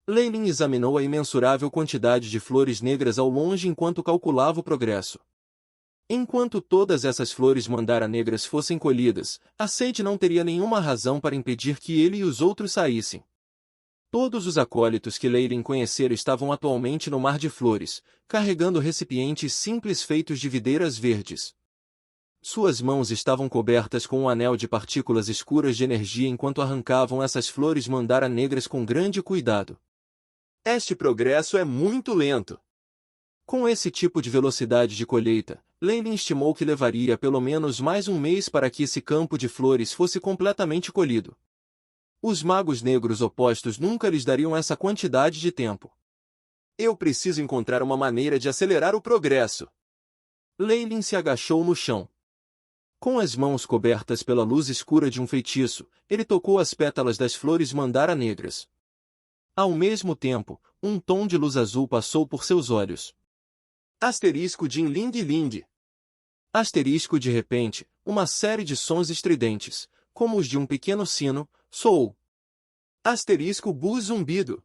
Leilin examinou a imensurável quantidade de flores negras ao longe enquanto calculava o progresso. Enquanto todas essas flores mandara negras fossem colhidas, a Sede não teria nenhuma razão para impedir que ele e os outros saíssem. Todos os acólitos que Leilin conhecera estavam atualmente no mar de flores, carregando recipientes simples feitos de videiras verdes. Suas mãos estavam cobertas com um anel de partículas escuras de energia enquanto arrancavam essas flores mandara negras com grande cuidado. Este progresso é muito lento. Com esse tipo de velocidade de colheita, Leilin estimou que levaria pelo menos mais um mês para que esse campo de flores fosse completamente colhido. Os magos negros opostos nunca lhes dariam essa quantidade de tempo. Eu preciso encontrar uma maneira de acelerar o progresso. Leilin se agachou no chão. Com as mãos cobertas pela luz escura de um feitiço, ele tocou as pétalas das flores mandara negras. Ao mesmo tempo, um tom de luz azul passou por seus olhos. Asterisco Din Ling Ling. Asterisco de repente, uma série de sons estridentes, como os de um pequeno sino, soou. Asterisco buzz zumbido.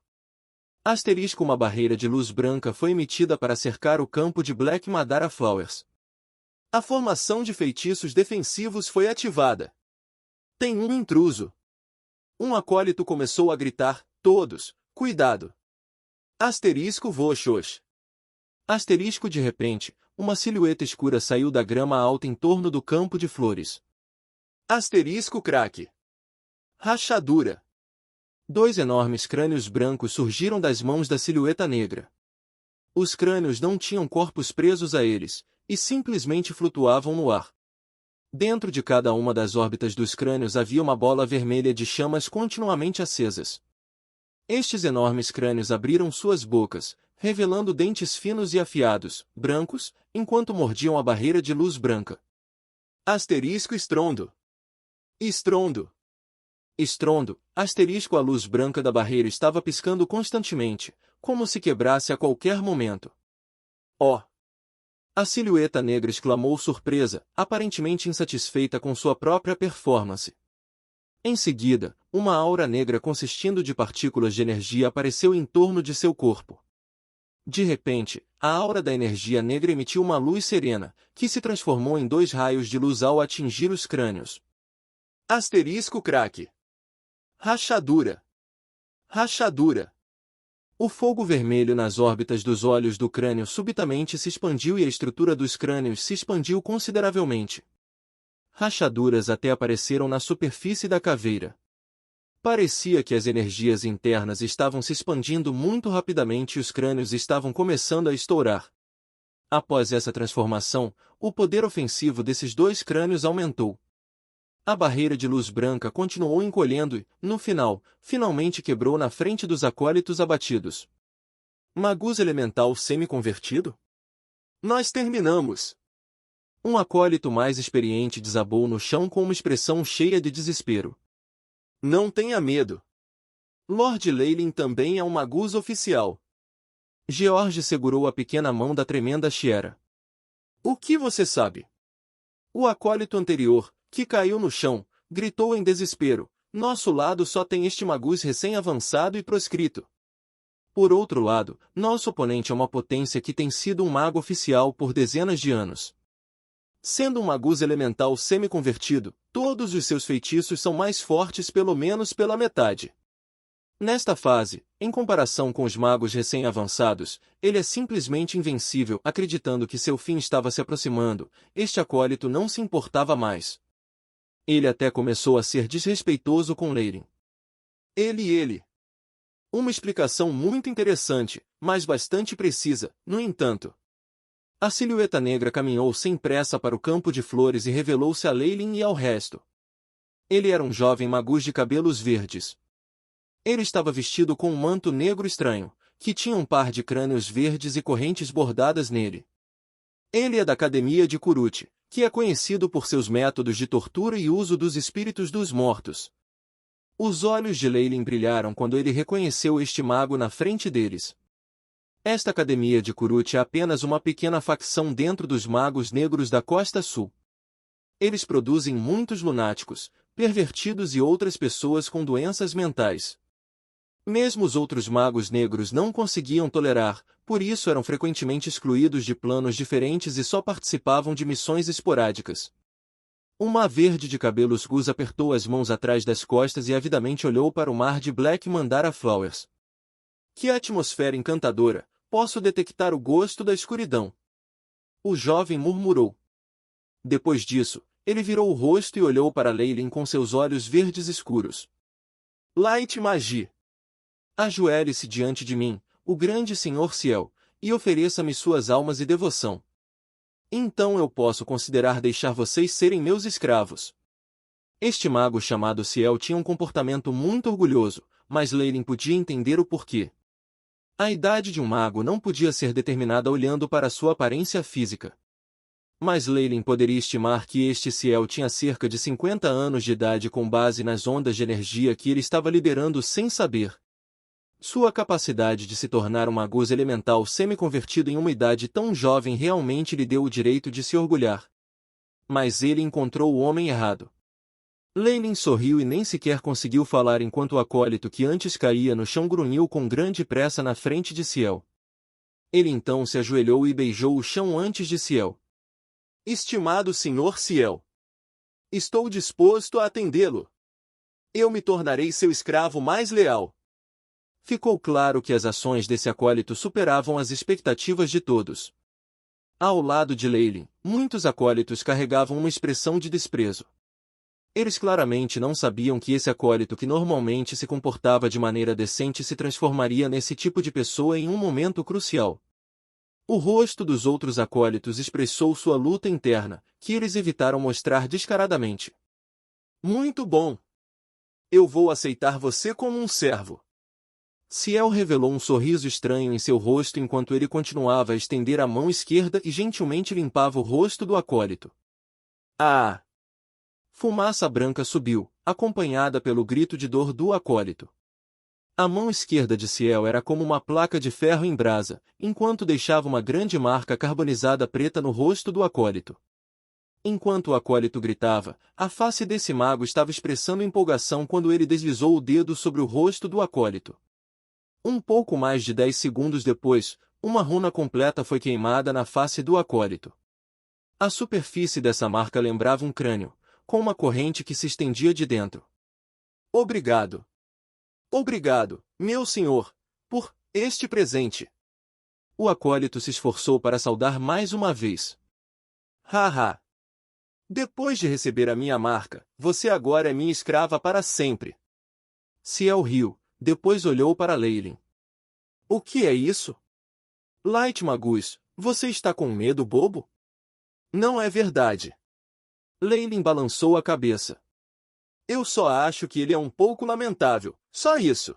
Asterisco uma barreira de luz branca foi emitida para cercar o campo de Black Madara Flowers. A formação de feitiços defensivos foi ativada. Tem um intruso. Um acólito começou a gritar, todos, cuidado. Asterisco voxos. Asterisco de repente, uma silhueta escura saiu da grama alta em torno do campo de flores. Asterisco craque. Rachadura. 2 enormes crânios brancos surgiram das mãos da silhueta negra. Os crânios não tinham corpos presos a eles, e simplesmente flutuavam no ar. Dentro de cada uma das órbitas dos crânios havia uma bola vermelha de chamas continuamente acesas. Estes enormes crânios abriram suas bocas, revelando dentes finos e afiados, brancos, enquanto mordiam a barreira de luz branca. Asterisco estrondo. Estrondo. Estrondo, asterisco a luz branca da barreira estava piscando constantemente, como se quebrasse a qualquer momento. Oh! A silhueta negra exclamou surpresa, aparentemente insatisfeita com sua própria performance. Em seguida, uma aura negra consistindo de partículas de energia apareceu em torno de seu corpo. De repente, a aura da energia negra emitiu uma luz serena, que se transformou em 2 raios de luz ao atingir os crânios. Asterisco craque. Rachadura. Rachadura. O fogo vermelho nas órbitas dos olhos do crânio subitamente se expandiu e a estrutura dos crânios se expandiu consideravelmente. Rachaduras até apareceram na superfície da caveira. Parecia que as energias internas estavam se expandindo muito rapidamente e os crânios estavam começando a estourar. Após essa transformação, o poder ofensivo desses 2 crânios aumentou. A barreira de luz branca continuou encolhendo e, no final, finalmente quebrou na frente dos acólitos abatidos. Magus elemental semi-convertido? Nós terminamos! Um acólito mais experiente desabou no chão com uma expressão cheia de desespero. Não tenha medo. Lord Leilin também é um Magus oficial. George segurou a pequena mão da tremenda Shiera. O que você sabe? O acólito anterior, que caiu no chão, gritou em desespero. Nosso lado só tem este Magus recém-avançado e proscrito. Por outro lado, nosso oponente é uma potência que tem sido um mago oficial por dezenas de anos. Sendo um Magus elemental semi-convertido, todos os seus feitiços são mais fortes pelo menos pela metade. Nesta fase, em comparação com os magos recém-avançados, ele é simplesmente invencível. Acreditando que seu fim estava se aproximando, este acólito não se importava mais. Ele até começou a ser desrespeitoso com Leilin. Ele. Uma explicação muito interessante, mas bastante precisa, no entanto. A silhueta negra caminhou sem pressa para o campo de flores e revelou-se a Leilin e ao resto. Ele era um jovem magus de cabelos verdes. Ele estava vestido com um manto negro estranho, que tinha um par de crânios verdes e correntes bordadas nele. Ele é da Academia de Kuruti, que é conhecido por seus métodos de tortura e uso dos espíritos dos mortos. Os olhos de Leilin brilharam quando ele reconheceu este mago na frente deles. Esta Academia de Kuruti é apenas uma pequena facção dentro dos magos negros da Costa Sul. Eles produzem muitos lunáticos, pervertidos e outras pessoas com doenças mentais. Mesmo os outros magos negros não conseguiam tolerar, por isso eram frequentemente excluídos de planos diferentes e só participavam de missões esporádicas. Uma verde de cabelos Gus apertou as mãos atrás das costas e avidamente olhou para o mar de Black Mandara Flowers. Que atmosfera encantadora! Posso detectar o gosto da escuridão. O jovem murmurou. Depois disso, ele virou o rosto e olhou para Leyline com seus olhos verdes escuros. Light Magie! Ajoelhe-se diante de mim, o grande Senhor Ciel, e ofereça-me suas almas e devoção. Então eu posso considerar deixar vocês serem meus escravos. Este mago chamado Ciel tinha um comportamento muito orgulhoso, mas Leyline podia entender o porquê. A idade de um mago não podia ser determinada olhando para sua aparência física. Mas Leyline poderia estimar que este Ciel tinha cerca de 50 anos de idade com base nas ondas de energia que ele estava liberando sem saber. Sua capacidade de se tornar um mago elemental semi-convertido em uma idade tão jovem realmente lhe deu o direito de se orgulhar. Mas ele encontrou o homem errado. Leyline sorriu e nem sequer conseguiu falar enquanto o acólito que antes caía no chão grunhiu com grande pressa na frente de Ciel. Ele então se ajoelhou e beijou o chão antes de Ciel. Estimado Sr. Ciel, estou disposto a atendê-lo. Eu me tornarei seu escravo mais leal. Ficou claro que as ações desse acólito superavam as expectativas de todos. Ao lado de Leyline, muitos acólitos carregavam uma expressão de desprezo. Eles claramente não sabiam que esse acólito que normalmente se comportava de maneira decente se transformaria nesse tipo de pessoa em um momento crucial. O rosto dos outros acólitos expressou sua luta interna, que eles evitaram mostrar descaradamente. Muito bom. Eu vou aceitar você como um servo. Ciel revelou um sorriso estranho em seu rosto enquanto ele continuava a estender a mão esquerda e gentilmente limpava o rosto do acólito. Ah! Fumaça branca subiu, acompanhada pelo grito de dor do acólito. A mão esquerda de Ciel era como uma placa de ferro em brasa, enquanto deixava uma grande marca carbonizada preta no rosto do acólito. Enquanto o acólito gritava, a face desse mago estava expressando empolgação quando ele deslizou o dedo sobre o rosto do acólito. Um pouco mais de 10 segundos depois, uma runa completa foi queimada na face do acólito. A superfície dessa marca lembrava um crânio, com uma corrente que se estendia de dentro. Obrigado. Obrigado, meu senhor, por este presente. O acólito se esforçou para saudar mais uma vez. Haha. Depois de receber a minha marca, você agora é minha escrava para sempre. Ciel riu. Depois olhou para Leyline. O que é isso? Light Magus, você está com medo, bobo? Não é verdade. Leyline balançou a cabeça. Eu só acho que ele é um pouco lamentável, só isso.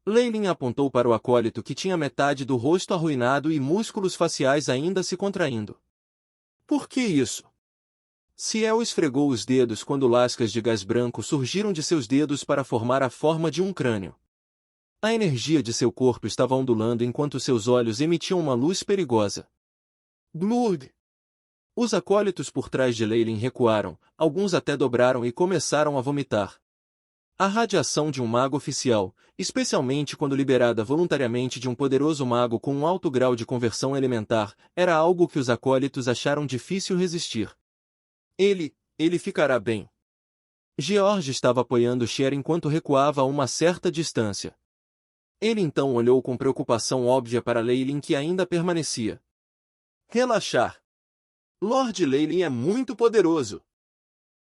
Leyline apontou para o acólito que tinha metade do rosto arruinado e músculos faciais ainda se contraindo. Por que isso? Ciel esfregou os dedos quando lascas de gás branco surgiram de seus dedos para formar a forma de um crânio. A energia de seu corpo estava ondulando enquanto seus olhos emitiam uma luz perigosa. Glurg! Os acólitos por trás de Leyline recuaram, alguns até dobraram e começaram a vomitar. A radiação de um mago oficial, especialmente quando liberada voluntariamente de um poderoso mago com um alto grau de conversão elementar, era algo que os acólitos acharam difícil resistir. Ele ficará bem. George estava apoiando Cher enquanto recuava a uma certa distância. Ele então olhou com preocupação óbvia para Leyline que ainda permanecia. Relaxar. Lord Leyline é muito poderoso.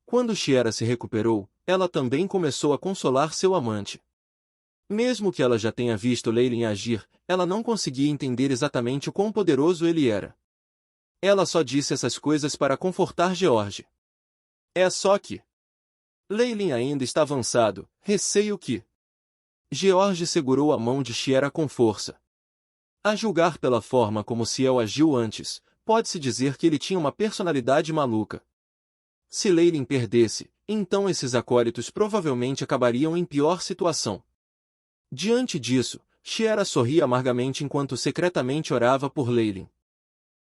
Quando Cher se recuperou, ela também começou a consolar seu amante. Mesmo que ela já tenha visto Leyline agir, ela não conseguia entender exatamente o quão poderoso ele era. Ela só disse essas coisas para confortar George. É só que Leyline ainda está avançado, receio que... George segurou a mão de Cher com força. A julgar pela forma como Ciel agiu antes, pode-se dizer que ele tinha uma personalidade maluca. Se Leyline perdesse, então esses acólitos provavelmente acabariam em pior situação. Diante disso, Cher sorria amargamente enquanto secretamente orava por Leyline.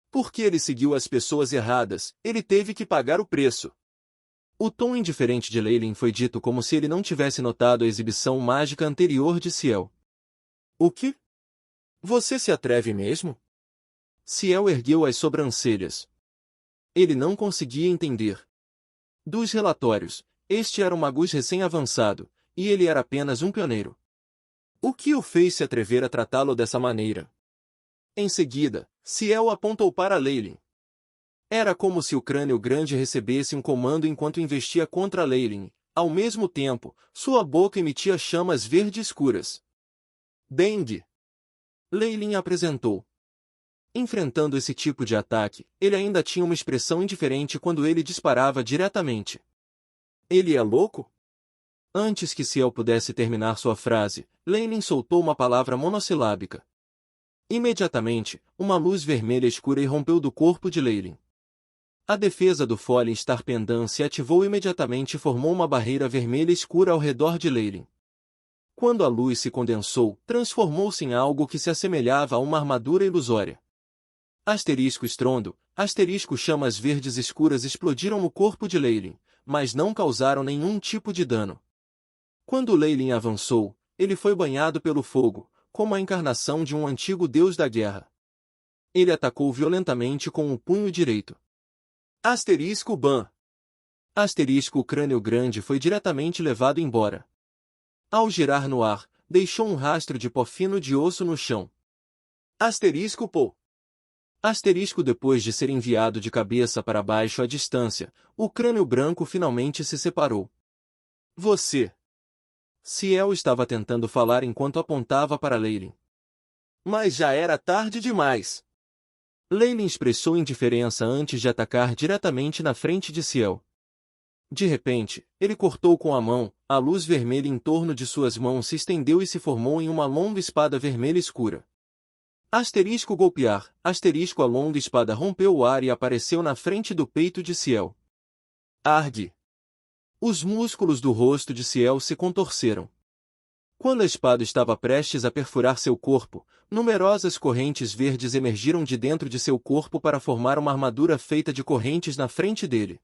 Porque ele seguiu as pessoas erradas, ele teve que pagar o preço. O tom indiferente de Leyline foi dito como se ele não tivesse notado a exibição mágica anterior de Ciel. O que? Você se atreve mesmo? Ciel ergueu as sobrancelhas. Ele não conseguia entender. Dos relatórios, este era um magus recém-avançado, e ele era apenas um pioneiro. O que o fez se atrever a tratá-lo dessa maneira? Em seguida, Ciel apontou para Leylin. Era como se o crânio grande recebesse um comando enquanto investia contra Leylin. Ao mesmo tempo, sua boca emitia chamas verde escuras. Dengue! Leylin apresentou. Enfrentando esse tipo de ataque, ele ainda tinha uma expressão indiferente quando ele disparava diretamente. Ele é louco? Antes que Ciel pudesse terminar sua frase, Leylin soltou uma palavra monossilábica. Imediatamente, uma luz vermelha escura irrompeu do corpo de Leylin. A defesa do Fallen Star Pendant se ativou imediatamente e formou uma barreira vermelha escura ao redor de Leylin. Quando a luz se condensou, transformou-se em algo que se assemelhava a uma armadura ilusória. Asterisco estrondo, asterisco chamas verdes escuras explodiram no corpo de Leylin, mas não causaram nenhum tipo de dano. Quando Leylin avançou, ele foi banhado pelo fogo, como a encarnação de um antigo deus da guerra. Ele atacou violentamente com o punho direito. Asterisco ban. Asterisco o crânio grande foi diretamente levado embora. Ao girar no ar, deixou um rastro de pó fino de osso no chão. Asterisco pô. Asterisco depois de ser enviado de cabeça para baixo à distância, o crânio branco finalmente se separou. Você. Ciel estava tentando falar enquanto apontava para Leylin. Mas já era tarde demais. Leylin expressou indiferença antes de atacar diretamente na frente de Ciel. De repente, ele cortou com a mão, a luz vermelha em torno de suas mãos se estendeu e se formou em uma longa espada vermelha escura. Asterisco golpear, asterisco a longa espada rompeu o ar e apareceu na frente do peito de Ciel. Argue! Os músculos do rosto de Ciel se contorceram. Quando a espada estava prestes a perfurar seu corpo, numerosas correntes verdes emergiram de dentro de seu corpo para formar uma armadura feita de correntes na frente dele.